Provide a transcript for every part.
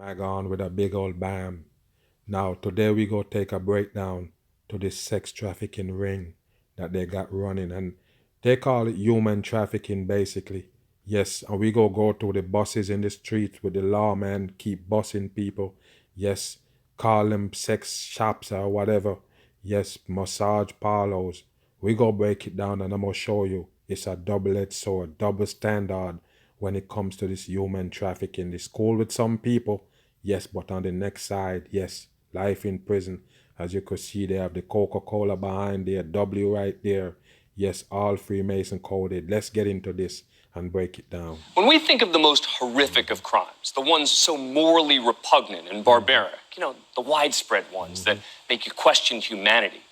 Mag on with a big old bam. Now, today we go take a breakdown to this sex trafficking ring that they got running. And they call it human trafficking, basically. Yes, and we go to the buses in the streets with the lawman, keep busing people. Yes, call them sex shops or whatever. Yes, massage parlors. We go break it down and I'm going to show you it's a double-edged sword, double standard when it comes to this human trafficking. It's cool with some people, yes, but on the next side, yes, life in prison. As you could see, they have the Coca-Cola behind there, W right there. Yes, all Freemason coded. Let's get into this and break it down. When we think of the most horrific of crimes, the ones so morally repugnant and barbaric, the widespread ones that make you question humanity,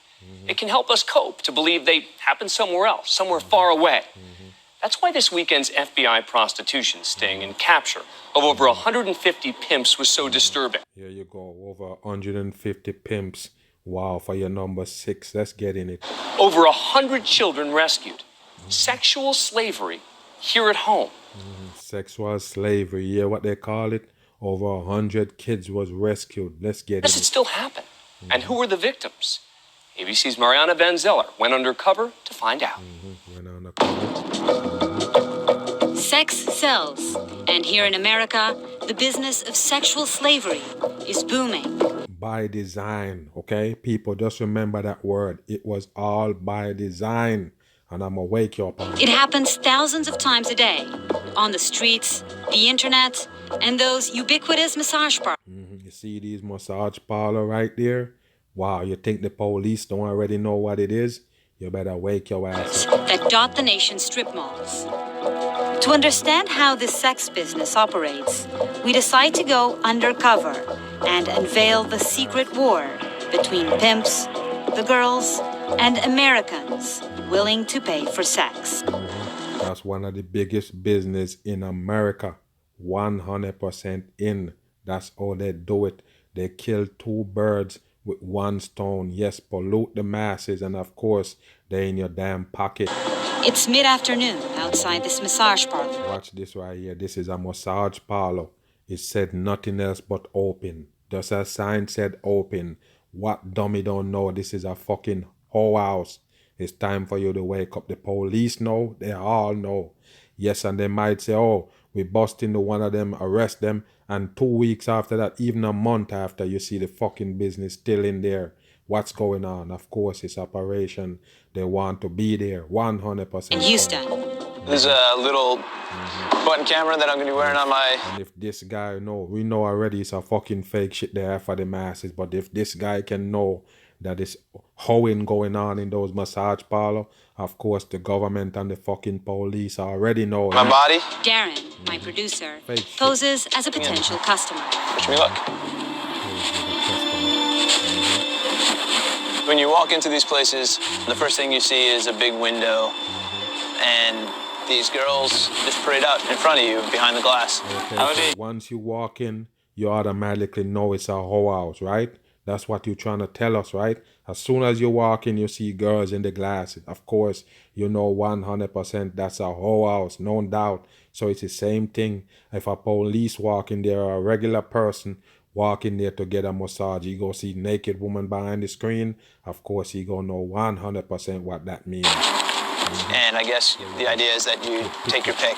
it can help us cope to believe they happen somewhere else, somewhere far away. That's why this weekend's FBI prostitution sting and capture of over 150 pimps was so disturbing. Here you go, over 150 pimps. Wow, for your number 6, let's get in it. Over 100 children rescued. Sexual slavery here at home. Sexual slavery, yeah, what they call it. Over 100 kids was rescued. Let's get in it. Does it still happen? And who are the victims? ABC's Mariana Van Zeller went undercover to find out. Sex sells, and here in America, the business of sexual slavery is booming. By design, okay? People, just remember that word. It was all by design. And I'm gonna wake you up on it. It happens thousands of times a day, on the streets, the internet, and those ubiquitous massage parlors. You see these massage parlor right there? Wow, you think the police don't already know what it is? You better wake your ass up. That dot the nation's strip malls. To understand how this sex business operates, we decide to go undercover and unveil the secret war between pimps, the girls, and Americans willing to pay for sex. That's one of the biggest business in America. 100% in. That's how they do it. They kill 2 birds with 1 stone. Yes, pollute the masses, and of course, they're in your damn pocket. It's mid-afternoon outside this massage parlor. Watch this right here. This is a massage parlor. It said nothing else but open. Just a sign said open. What dummy don't know this is a fucking whorehouse? It's time for you to wake up. The police know. They all know. Yes, and they might say, oh, we bust into one of them, arrest them, and 2 weeks after that, even a month after, you see the fucking business still in there. What's going on? Of course, it's operation. They want to be there 100%. In Houston. There's a little button camera that I'm going to be wearing on my... And if this guy know, we know already it's a fucking fake shit there for the masses, but if this guy can know that is hoeing going on in those massage parlor, of course the government and the fucking police already know. My body? Darren, my producer, poses as a potential customer. Wish me luck. When you walk into these places, the first thing you see is a big window, and these girls just parade out in front of you behind the glass. Okay, so once you walk in, you automatically know it's a whorehouse, right? That's what you're trying to tell us, right? As soon as you walk in, you see girls in the glass. Of course, you know 100% that's a whorehouse, no doubt. So it's the same thing. If a police walk in there or a regular person walk in there to get a massage, you go see naked woman behind the screen, of course he gonna know 100% what that means. And I guess the idea is that you take your pick.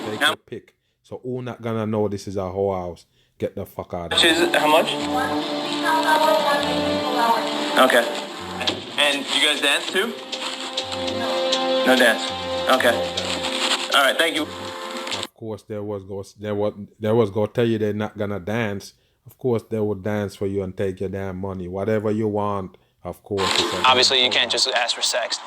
Take your pick. So who not gonna know this is a whorehouse? Get the fuck out of here. How much? Okay. And you guys dance too? No dance. Okay. All right, thank you. Of course, there was go tell you they're not gonna dance. Of course, they will dance for you and take your damn money, whatever you want. Of course. Obviously, you can't just ask for sex.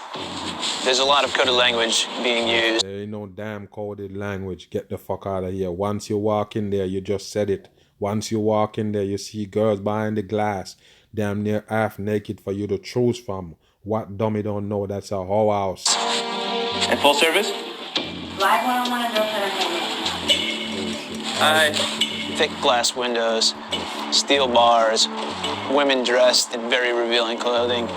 There's a lot of coded language being used. There ain't no damn coded language. Get the fuck out of here. Once you walk in there, you just said it. Once you walk in there, you see girls behind the glass, damn near half naked for you to choose from. What dummy don't know that's a whorehouse? And full service? Live one-on-one and Hi. Thick glass windows, steel bars, women dressed in very revealing clothing.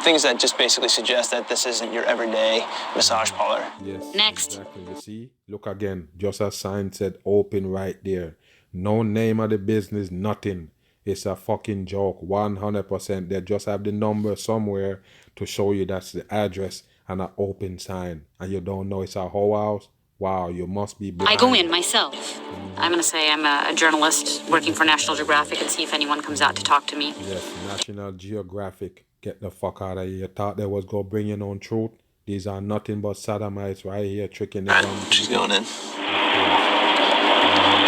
Things that just basically suggest that this isn't your everyday massage parlor. Yes. Next. Exactly. You see? Look again. Just a sign said open right there. No name of the business, nothing. It's a fucking joke, 100%. They just have the number somewhere to show you that's the address and an open sign. And you don't know it's a whole house? Wow, you must be blind. I go in myself. I'm going to say I'm a journalist working for National Geographic and see if anyone comes out to talk to me. Yes, National Geographic. Get the fuck out of here. You thought they was going to bring you on truth? These are nothing but sodomites right here tricking the dumb She's people. going in.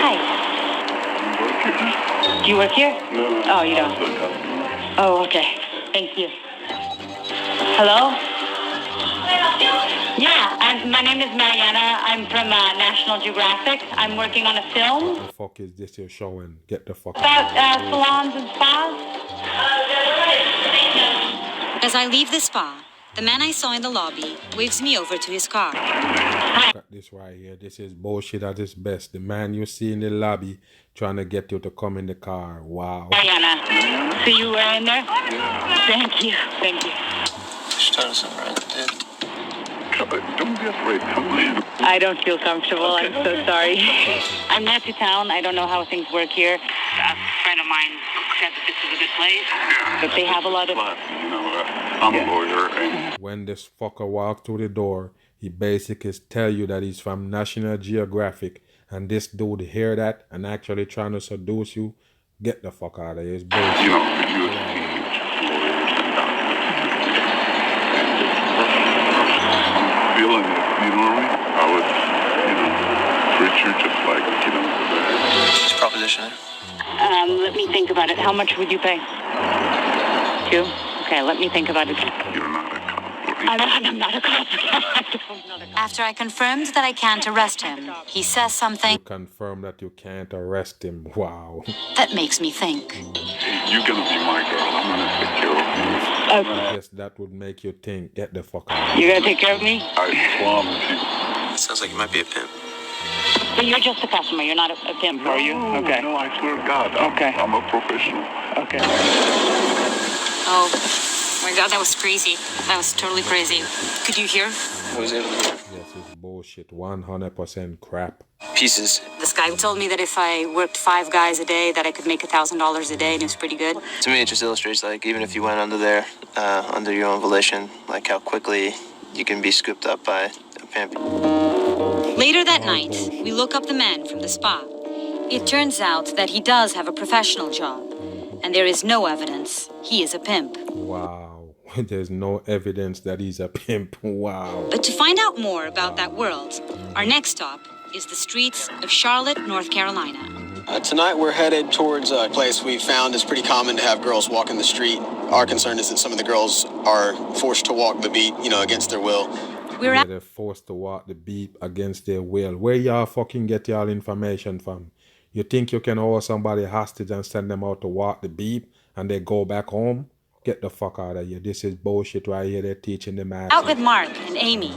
Hi. Do you work here? No. Oh, you don't? Oh, okay. Thank you. Hello? Yeah, my name is Mariana. I'm from National Geographic. I'm working on a film What the fuck is this you're showing? Get the fuck about out of here. salons and spas. As I leave the spa, the man I saw in the lobby waves me over to his car. Look at this right here. This is bullshit at its best. The man you see in the lobby trying to get you to come in the car. Wow. Mariana, so you were in there? Thank you. Thank you. She's trying to something right, dude. Don't be afraid. Come on. I don't feel comfortable. I'm so sorry. I'm new to town. I don't know how things work here. A friend of mine said that this is a good place, but they have a lot of... But, you know, I'm a lawyer, and When this fucker walked through the door, he basically tell you that he's from National Geographic, and this dude hear that and actually trying to seduce you. Get the fuck out of here. It's bullshit. you know, you as a teenage lawyer and I'm feeling it. You know what I mean? I would, treat you just like, She's propositioning. Let me think about it. How much would you pay? 2? Okay, let me think about it. you're not a cop. I'm not a cop. After I confirmed that I can't arrest him, he says something You confirm that you can't arrest him. Wow. that makes me think. You're gonna be my girl. I'm gonna take care of you. I guess that would make you think. Get the fuck out. You're gonna take care of me? I promise you. Sounds like you might be a pimp. But you're just a customer. You're not a pimp, are you? Okay. No, I swear to God. I'm a professional. Okay. Oh, my God, that was crazy. That was totally crazy. Could you hear? I was able to hear. Yes, it's bullshit. 100% crap. Pieces. This guy told me that if I worked 5 guys a day, that I could make $1,000 a day, and it was pretty good. To me, it just illustrates, like, even if you went under there, under your own volition, like how quickly you can be scooped up by a pimp. Later that night, we look up the man from the spa. It turns out that he does have a professional job, and there is no evidence he is a pimp. Wow. There's no evidence that he's a pimp. Wow. But to find out more about that world, our next stop is the streets of Charlotte, North Carolina. Tonight we're headed towards a place we found is pretty common to have girls walk in the street. Our concern is that some of the girls are forced to walk the beat, against their will. We're Yeah, at they're forced to walk the beat against their will. Where y'all fucking get y'all information from? You think you can hold somebody hostage and send them out to walk the beat and they go back home? Get the fuck out of here. This is bullshit right here. They're teaching the masses. out with Mark and Amy,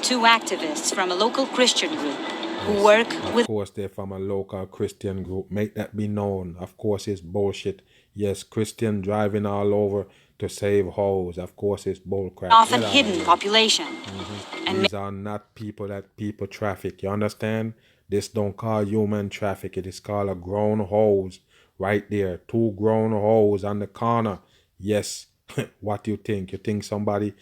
2 activists from a local Christian group who work with... Of course, they're from a local Christian group. Make that be known. Of course, it's bullshit. Yes, Christian driving all over to save hoes. Of course, it's bullcrap. often Get out of hidden here. population. And These are not people that people traffic. You understand? This don't call human traffic. It is called a grown hose right there. 2 grown hoes on the corner. Yes. What you think? You think somebody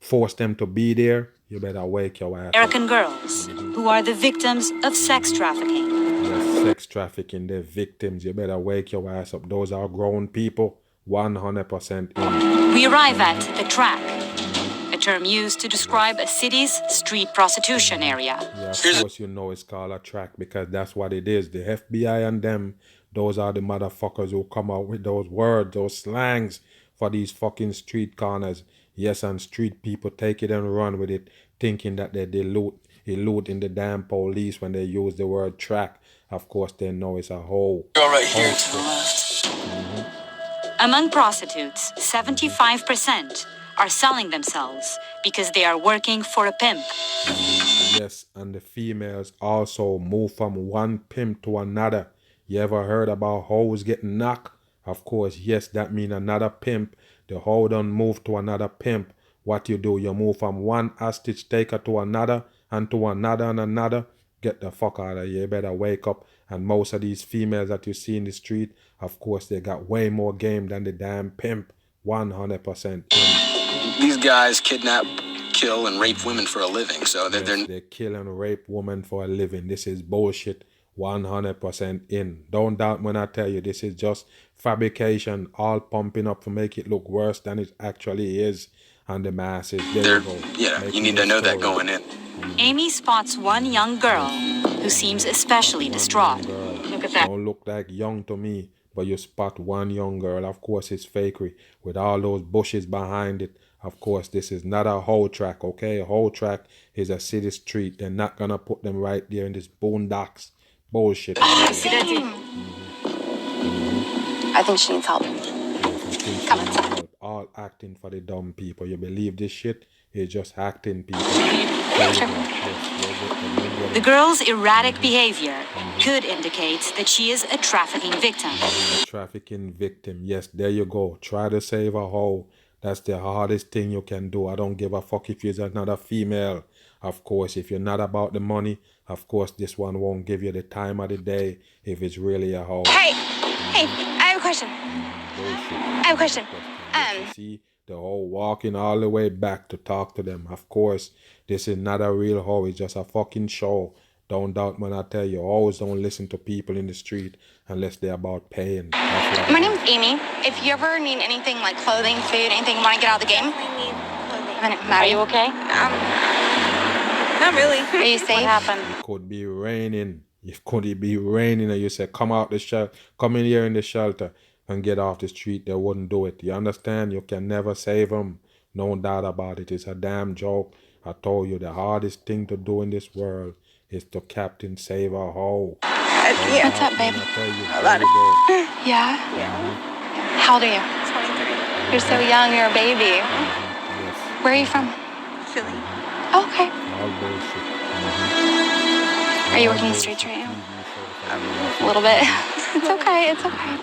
forced them to be there? You better wake your ass up. American girls who are the victims of sex trafficking. Yes, sex trafficking, they're victims. You better wake your ass up. Those are grown people. 100% in. We arrive at the track, a term used to describe a city's street prostitution area. Yeah, of course you know it's called a track because that's what it is. The FBI and them, those are the motherfuckers who come out with those words, those slangs for these fucking street corners. Yes, and street people take it and run with it, thinking that they eluding the damn police when they use the word track. Of course, they know it's a whole. You're right here. Among prostitutes, 75% are selling themselves because they are working for a pimp. Yes, and the females also move from one pimp to another. You ever heard about hoes getting knocked? Of course, yes, that means another pimp. The hoe don't move to another pimp. What you do, you move from one hostage taker to another and to another and another. Get the fuck out of here. You better wake up. And most of these females that you see in the street, of course, they got way more game than the damn pimp. 100% pimp. These guys kidnap, kill, and rape women for a living. So they're They kill and rape women for a living. This is bullshit. 100% in. Don't doubt when I tell you this is just fabrication, all pumping up to make it look worse than it actually is. And the masses, there you go. Yeah, you Making need to the know that story. going in. Amy spots one young girl who seems especially distraught. Girl. Look at that. Don't look like young to me, but you spot one young girl. Of course, it's fakery with all those bushes behind it. Of course, this is not a whole track, okay? A whole track is a city street. They're not gonna put them right there in this boondocks. Bullshit. See that dude? I think she needs help. Come inside. All acting for the dumb people. You believe this shit? It's just acting people. The girl's erratic behavior could indicate that she is a trafficking victim. Trafficking victim. Yes, there you go. Try to save a hoe. That's the hardest thing you can do. I don't give a fuck if you're another female. Of course, if you're not about the money, of course, this one won't give you the time of the day if it's really a hoe. Hey, I have a question. I have a question. You see the hoe walking all the way back to talk to them. Of course, this is not a real hoe. It's just a fucking show. Don't doubt when I tell you. Always don't listen to people in the street unless they're about paying. My name's Amy. If you ever need anything like clothing, food, anything, want to get out of the game? Are you okay? Not really. Are you safe? What happened? It could be raining. It could be raining and you say, come out the shelter, come in here in the shelter and get off the street. They wouldn't do it. You understand? You can never save them. No doubt about it. It's a damn joke. I told you the hardest thing to do in this world is to captain save a hoe. What's up, babe? Yeah? How old are you? 23. You're so young. You're a baby. Yes. Where are you from? Philly. Oh, okay. All bullshit. Are you working the streets right now? A little bit. It's okay. It's okay.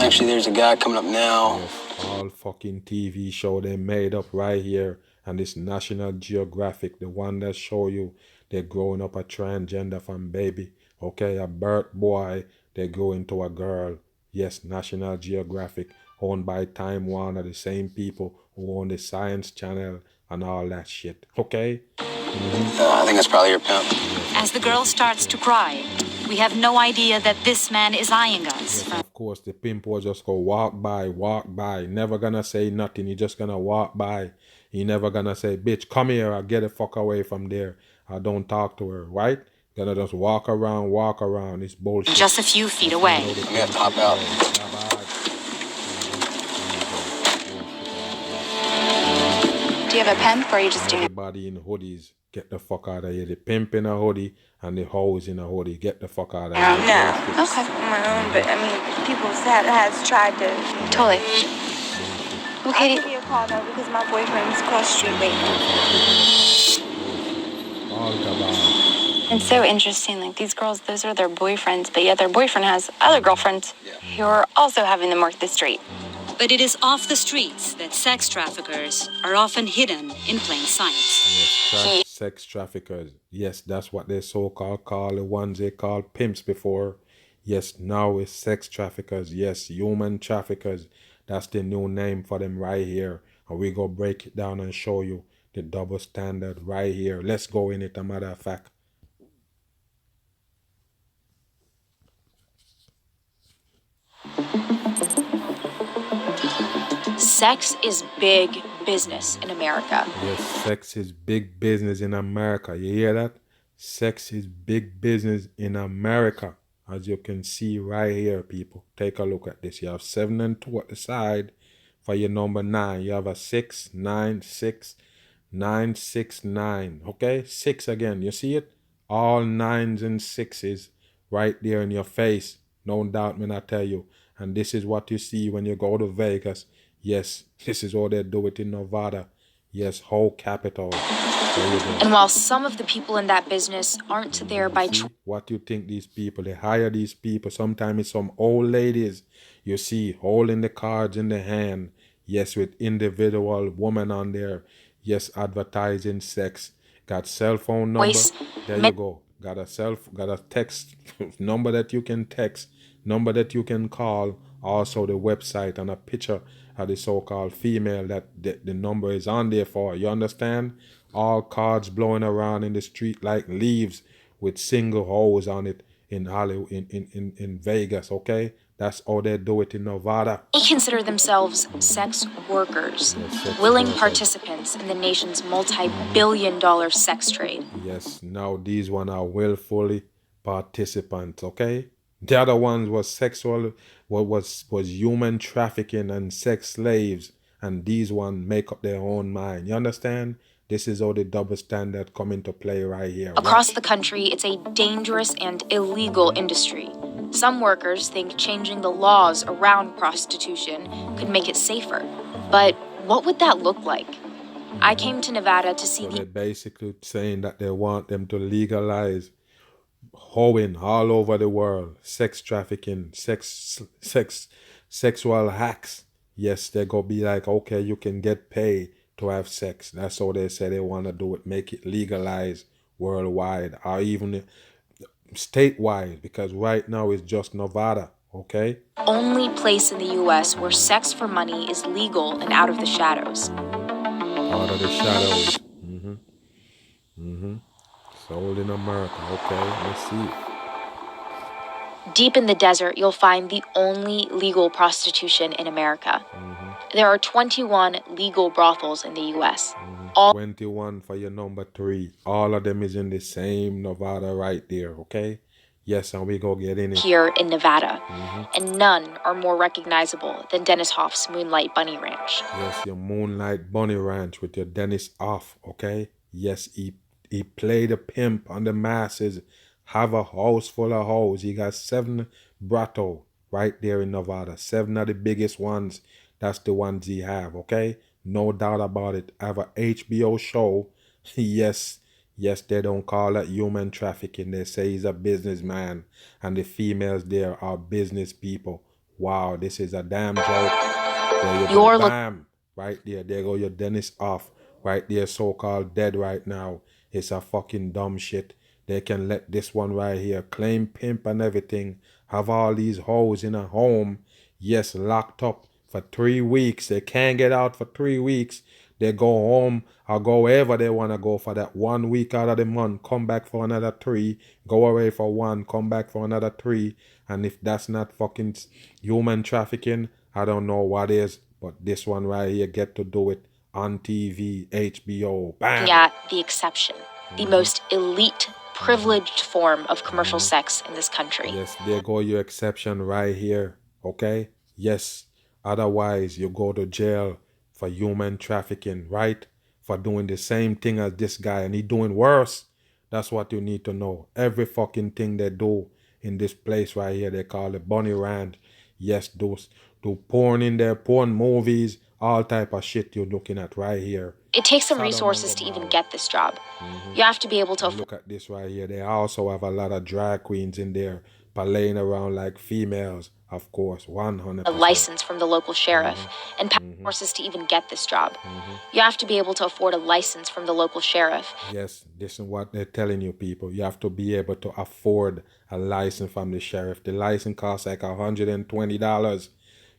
Actually, there's a guy coming up now. Yes, all fucking TV show they made up right here. And this National Geographic, the one that show you they're growing up a transgender from baby. Okay, a birth boy, they grow into a girl. Yes, National Geographic, owned by Time Warner, the same people who own the Science Channel and all that shit. Okay? I think that's probably your pimp. As the girl starts to cry, we have no idea that this man is eyeing us. Yes, of course, the pimp will just go walk by. Never gonna say nothing. He just gonna walk by. He never gonna say, bitch, come here, I'll get the fuck away from there. I don't talk to her, right? Gonna just walk around. It's bullshit. Just a few feet away. I'm gonna have to hop out. Do you have a pimp or are you just doing it? Everybody in hoodies, get the fuck out of here. The pimp in a hoodie and the hoes in a hoodie. Get the fuck out of here. No. Okay. My own, but I mean, people has tried to. Totally. Well, I'll Katie, give you a call though because my boyfriend's across the street waiting. All kabam. it's so interesting. Like these girls, those are their boyfriends, but yet their boyfriend has other girlfriends who are also having them work the street. But it is off the streets that sex traffickers are often hidden in plain sight. Yes, sex traffickers. Yes, that's what they so-called call the ones they called pimps before. Yes, now it's sex traffickers. Yes, human traffickers. That's the new name for them right here. And we go break it down and show you the double standard right here. Let's go in it, a matter of fact. Sex is big business in America. Yes, sex is big business in America. You hear that? Sex is big business in America. As you can see right here, people. Take a look at this. You have 7 and 2 at the side for your number 9. You have a 6, 9, 6, 9, 6, 9. Okay? 6 again. You see it? All 9s and 6s right there in your face. No doubt when I tell you. And this is what you see when you go to Vegas. Yes, this is all they do it in Nevada. Yes, whole capital. There you go. And while some of the people in that business aren't there by See what you think these people, they hire these people. Sometimes it's some old ladies you see holding the cards in the hand. Yes, with individual woman on there. Yes, advertising sex. Got cell phone number. Voice. There you go. Got a text number that you can text, number that you can call, also the website and a picture of the so-called female that the number is on there for. You understand? All cards blowing around in the street like leaves with single holes on it in Hollywood, in Vegas, okay? That's how they do it in Nevada. They consider themselves sex workers, sex willing workers. participants in the nation's multi-billion-dollar sex trade. Yes, now these one are willfully participants, okay? The other ones was sexual, was human trafficking and sex slaves, and these one make up their own mind. You understand? This is how the double standard come into play right here. Across the country, it's a dangerous and illegal industry. Some workers think changing the laws around prostitution could make it safer. But what would that look like? I came to Nevada to see They're basically saying that they want them to legalize hoeing all over the world, sex trafficking, sexual hacks. Yes, they go be like, okay, you can get paid to have sex. That's how they say they want to do it, make it legalized worldwide or even statewide, because right now it's just Nevada, okay? only place in the U.S. where sex for money is legal and out of the shadows. Out of the shadows. Sold in America, okay, let's see. Deep in the desert, you'll find the only legal prostitution in America. There are 21 legal brothels in the U.S. All 21 for your number 3. All of them is in the same Nevada right there, okay? Yes, and we go get in it. here in Nevada, and none are more recognizable than Dennis Hoff's Moonlight Bunny Ranch. Yes, your Moonlight Bunny Ranch with your Dennis Off, okay? Yes, he played a pimp on the masses, have a house full of hoes. He got 7 brothels right there in Nevada. 7 of the biggest ones. That's the ones he have, okay? No doubt about it. Have a HBO show. Yes, they don't call it human trafficking. They say he's a businessman, and the females there are business people. Wow, this is a damn joke. There you go, bam, right there. There go your Dennis Off, right there, so-called dead right now. It's a fucking dumb shit. They can let this one right here claim pimp and everything, have all these hoes in a home, yes, locked up for 3 weeks. They can't get out for 3 weeks. They go home or go wherever they want to go for that 1 week out of the month, come back for another 3, go away for 1, come back for another 3. And if that's not fucking human trafficking, I don't know what is. But this one right here get to do it on TV, HBO, bam. Yeah, the exception, the most elite, privileged form of commercial sex in this country. Yes, there go your exception right here, okay? Yes, otherwise you go to jail for human trafficking, right? For doing the same thing as this guy, and he doing worse. That's what you need to know. Every fucking thing they do in this place right here, they call it Bunny Ranch. Yes, do porn in there, porn movies, all type of shit you're looking at right here. It takes some resources to even get this job. You have to be able to look at this right here. They also have a lot of drag queens in there, playing around like females, of course, 100%. a license from the local sheriff and resources to even get this job. You have to be able to afford a license from the local sheriff. Yes, this is what they're telling you, people. You have to be able to afford a license from the sheriff. The license costs like $120.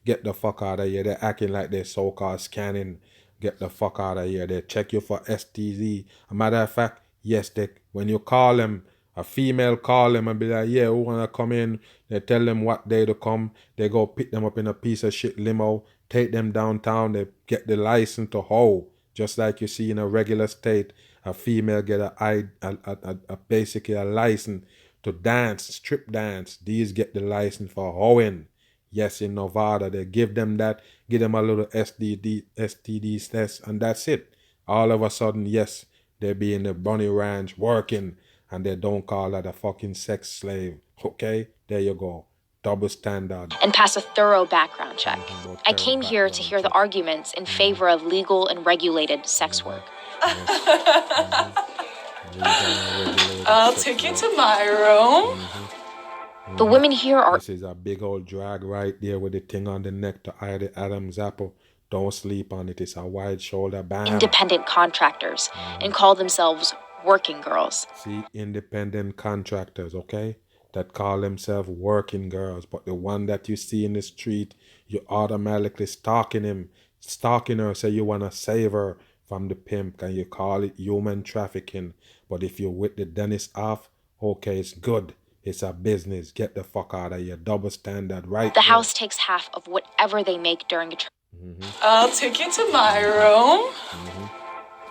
Get the fuck out of here. They're acting like they're so-called scanning. Get the fuck out of here. They check you for STD. A matter of fact, yes, when you call them, a female call them and be like, yeah, who wanna come in? They tell them what day to come. They go pick them up in a piece of shit limo, take them downtown. They get the license to hoe, just like you see in a regular state. A female get basically a license to dance, strip dance. These get the license for hoeing. Yes, in Nevada, they give them that, give them a little STD test, and that's it. All of a sudden, yes, they be in the Bunny Ranch working, and they don't call that a fucking sex slave. Okay? There you go. Double standard. And pass a thorough background check. I came here to hear the arguments in favor of legal and regulated sex work. I'll take you to my room. The women here are... This is a big old drag right there with the thing on the neck to hide the Adam's apple. Don't sleep on it. It's a wide shoulder band. independent contractors and call themselves working girls. See, independent contractors, okay, that call themselves working girls, but the one that you see in the street, you automatically stalking her, say you want to save her from the pimp, and you call it human trafficking. But if you're with the dentist off, okay, it's good. It's a business. Get the fuck out of here. Double standard, right? The house takes half of whatever they make during a I'll take you to my room.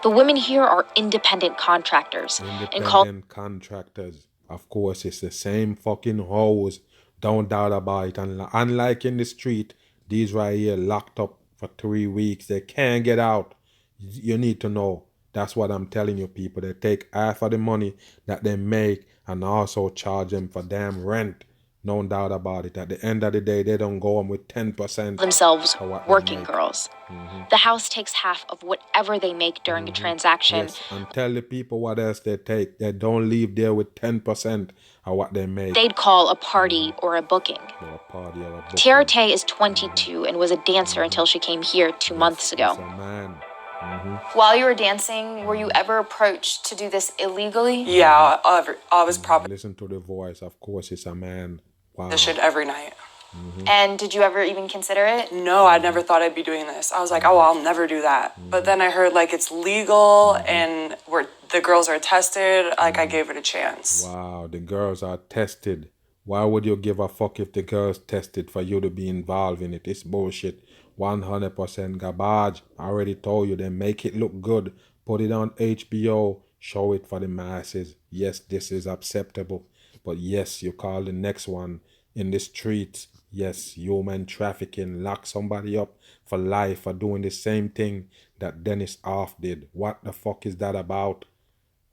The women here are independent contractors and call Independent contractors. Of course, it's the same fucking hoes. Don't doubt about it. And unlike in the street, these right here locked up for 3 weeks. They can't get out. You need to know. That's what I'm telling you, people. They take half of the money that they make and also charge them for damn rent. No doubt about it. At the end of the day, they don't go on with 10% themselves of what they working make. girls. The house takes half of whatever they make during a transaction. Yes, and tell the people what else they take. They don't leave there with 10% of what they make. They'd call a party or a booking. Or a party or a booking. Tiarte is 22 and was a dancer until she came here 2 months ago. It's a man. While you were dancing, were you ever approached to do this illegally? Yeah, I was probably Listen to the voice. Of course, it's a man. Wow. this shit every night. And did you ever even consider it? No, I never thought I'd be doing this. I was like, oh, I'll never do that. But then I heard like it's legal and the girls are tested. Like I gave it a chance. Wow, the girls are tested. Why would you give a fuck if the girls tested for you to be involved in it? It's bullshit. 100% garbage. I already told you, they make it look good. Put it on HBO. Show it for the masses. Yes, this is acceptable. But yes, you call the next one in the streets. Yes, human trafficking. Lock somebody up for life for doing the same thing that Dennis Off did. What the fuck is that about?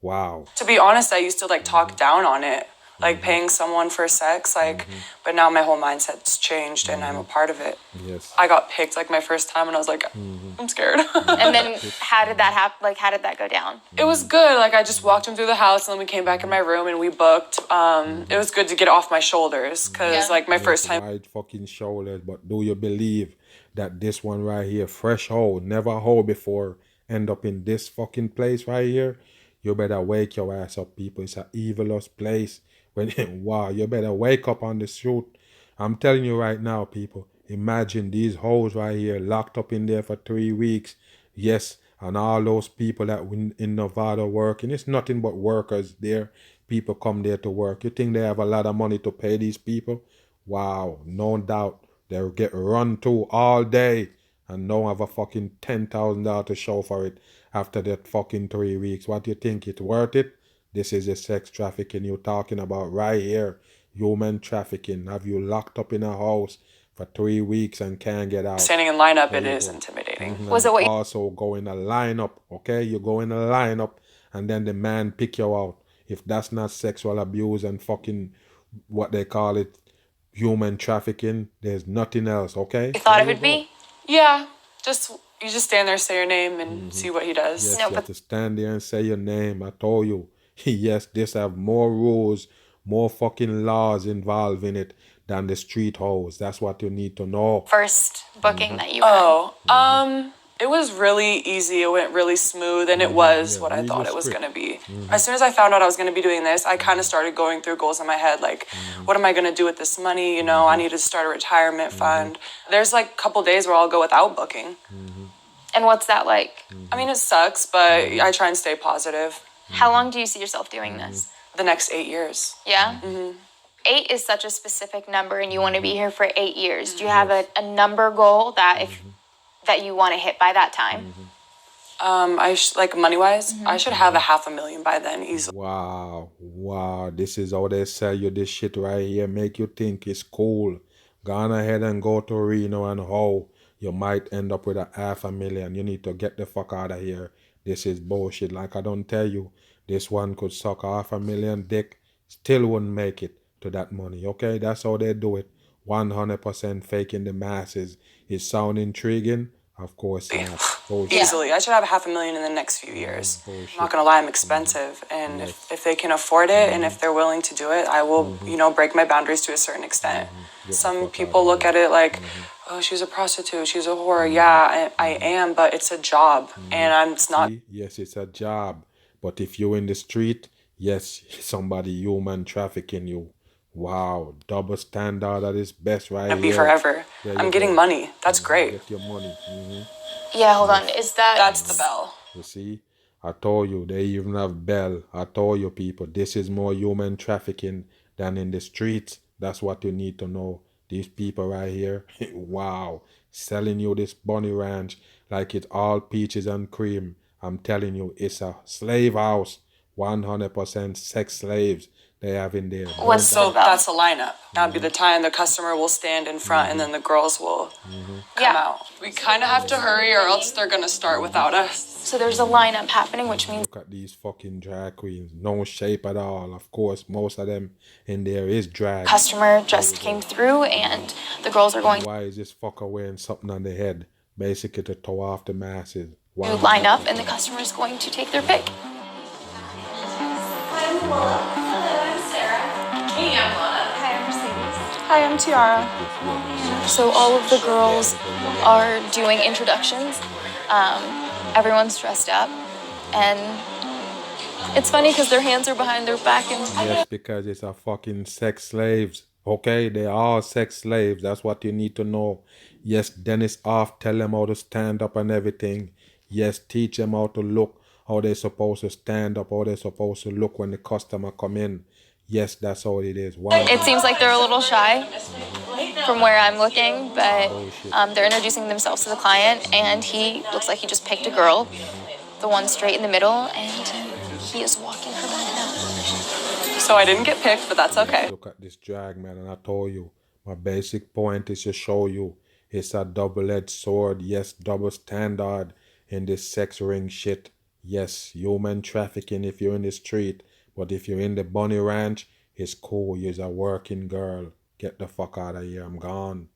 Wow. To be honest, I used to like talk down on it, like paying someone for sex, like, but now my whole mindset's changed and I'm a part of it. Yes. I got picked like my first time and I was like, I'm scared. And then how did that happen? Like, how did that go down? It was good. Like I just walked him through the house and then we came back in my room and we booked. It was good to get off my shoulders because like my first time. Wide fucking shoulders, but do you believe that this one right here, fresh hole, never hole before, end up in this fucking place right here? You better wake your ass up, people. It's a evilous place. Wow, you better wake up on the shoot. I'm telling you right now, people. Imagine these hoes right here locked up in there for 3 weeks. Yes, and all those people that in Nevada working. It's nothing but workers there. People come there to work. You think they have a lot of money to pay these people? Wow, no doubt. They'll get run to all day and don't have a fucking $10,000 to show for it after that fucking 3 weeks. What do you think? It's worth it? This is the sex trafficking you're talking about right here. Human trafficking. Have you locked up in a house for 3 weeks and can't get out? Standing in lineup, it is intimidating. Was it what you Also go in a lineup, okay? You go in a lineup and then the man pick you out. If that's not sexual abuse and fucking what they call it, human trafficking, there's nothing else, okay? thought it would be? Yeah, you just stand there, say your name, and see what he does. Yes, you have to stand there and say your name. I told you. Yes, this have more rules, more fucking laws involved in it than the street hoes. That's what you need to know. First booking that you had? It was really easy. It went really smooth, and it was what I thought it was going to be. As soon as I found out I was going to be doing this, I kind of started going through goals in my head, like, what am I going to do with this money? You know, I need to start a retirement fund. There's like a couple days where I'll go without booking. And what's that like? I mean, it sucks, but I try and stay positive. How long do you see yourself doing this? The next 8 years. Yeah? 8 is such a specific number and you want to be here for 8 years. Do you have a number goal that that you want to hit by that time? Like money-wise, I should have $500,000 by then easily. Wow. This is how they sell you this shit right here. Make you think it's cool. Go on ahead and go to Reno and hoe. You might end up with $500,000. You need to get the fuck out of here. This is bullshit. Like I don't tell you, this one could suck $500,000 dick, still wouldn't make it to that money. Okay, that's how they do it. 100% faking the masses. It sound intriguing? Of course not. Bullshit. Easily. I should have $500,000 in the next few years. I'm not gonna lie, I'm expensive. And if they can afford it and if they're willing to do it, I will, break my boundaries to a certain extent. Some people look at it like, oh, she's a prostitute, she's a whore. Yeah, I am, but it's a job. And it's not. Yes, it's a job. But if you in the street, yes, somebody human trafficking you. Wow, double standard at its best right It'd be here. forever. There I'm you getting go. money. That's great. Get your money. Yeah, hold on. Is that That's the bell. You see, I told you, they even have Bell. I told you, people, this is more human trafficking than in the streets. That's what you need to know. These people right here, wow, selling you this bunny ranch like it's all peaches and cream. I'm telling you, it's a slave house. 100% sex slaves they have in there. what's So the bell? that's a lineup. That'd be the time the customer will stand in front and then the girls will come out. We kind of have to hurry or else they're going to start without us. So there's a lineup happening, which means Look at these fucking drag queens. No shape at all. Of course, most of them in there is drag. customer just came through and the girls are going Why is this fucker wearing something on the head? Basically to throw off the masses. Why? to line up and the customer is going to take their pick. Hi, I'm Tiara. So all of the girls are doing introductions. Everyone's dressed up, and it's funny because their hands are behind their back and Yes, because it's a fucking sex slaves. Okay, they are sex slaves. That's what you need to know. Yes, Dennis off, tell them how to stand up and everything. Yes, teach them how to look, how they're supposed to stand up, how they're supposed to look when the customer come in. Yes, that's how it is. Wow. it seems like they're a little shy from where I'm looking, but they're introducing themselves to the client, and he looks like he just picked a girl, the one straight in the middle, and he is walking her back now. So I didn't get picked, but that's okay. Look at this drag, man, and I told you, my basic point is to show you it's a double-edged sword. Yes, double standard in this sex ring shit. Yes, human trafficking if you're in the street, but if you're in the bunny ranch, it's cool. You're a working girl. Get the fuck out of here. I'm gone.